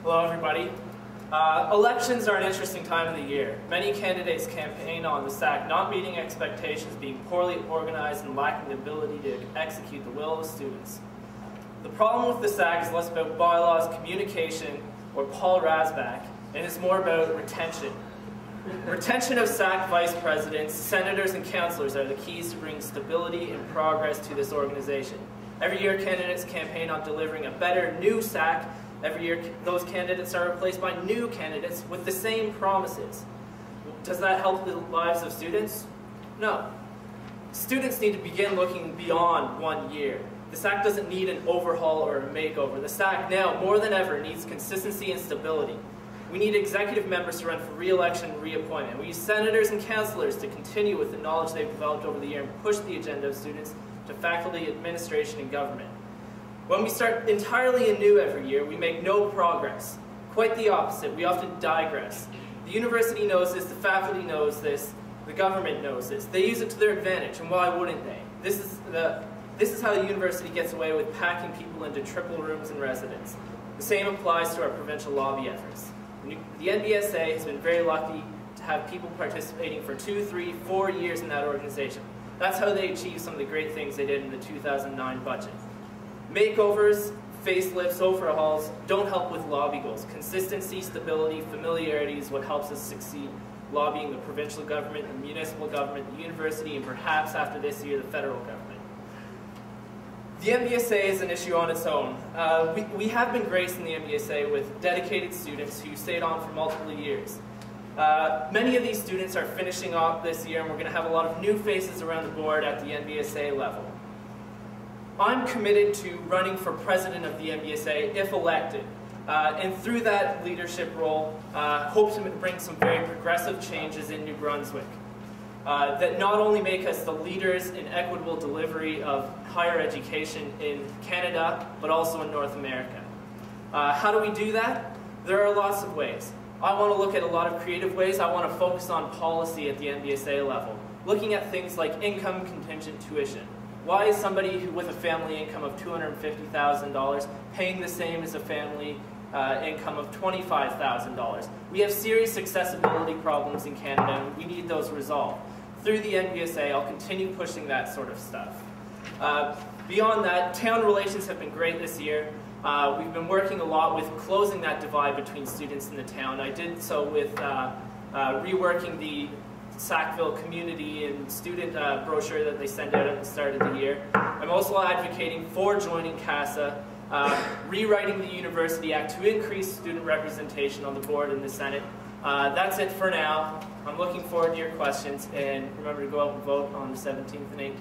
Hello, everybody. Elections are an interesting time of the year. Many candidates campaign on the SAC not meeting expectations, being poorly organized, and lacking the ability to execute the will of the students. The problem with the SAC is less about bylaws, communication, or Paul Rasbach, and it's more about retention. Retention of SAC vice presidents, senators, and councillors are the keys to bring stability and progress to this organization. Every year, candidates campaign on delivering a better new SAC. Every year, those candidates are replaced by new candidates with the same promises. Does that help the lives of students? No. Students need to begin looking beyond 1 year. The SAC doesn't need an overhaul or a makeover. The SAC now, more than ever, needs consistency and stability. We need executive members to run for re-election and reappointment. We need senators and councillors to continue with the knowledge they've developed over the year and push the agenda of students to faculty, administration, and government. When we start entirely anew every year, we make no progress. Quite the opposite, we often digress. The university knows this, the faculty knows this, the government knows this. They use it to their advantage, and why wouldn't they? This is how the university gets away with packing people into triple rooms and residence. The same applies to our provincial lobby efforts. The NBSA has been very lucky to have people participating for 2, 3, 4 years in that organization. That's how they achieved some of the great things they did in the 2009 budget. Makeovers, facelifts, overhauls don't help with lobby goals. Consistency, stability, familiarity is what helps us succeed lobbying the provincial government, the municipal government, the university, and perhaps after this year, the federal government. The MBSA is an issue on its own. We have been graced in the MBSA with dedicated students who stayed on for multiple years. Many of these students are finishing off this year, and we're going to have a lot of new faces around the board at the MBSA level. I'm committed to running for president of the MBSA if elected, and through that leadership role, hope to bring some very progressive changes in New Brunswick that not only make us the leaders in equitable delivery of higher education in Canada, but also in North America. How do we do that? There are lots of ways. I want to look at a lot of creative ways. I want to focus on policy at the MBSA level, looking at things like income contingent tuition. Why is somebody with a family income of $250,000 paying the same as a family income of $25,000? We have serious accessibility problems in Canada, and we need those resolved. Through the NBSA, I'll continue pushing that sort of stuff. Beyond that, town relations have been great this year. We've been working a lot with closing that divide between students in the town. I did so with reworking the Sackville community and student brochure that they sent out at the start of the year. I'm also advocating for joining CASA, rewriting the University Act to increase student representation on the board and the Senate. That's it for now. I'm looking forward to your questions, and remember to go out and vote on the 17th and 18th.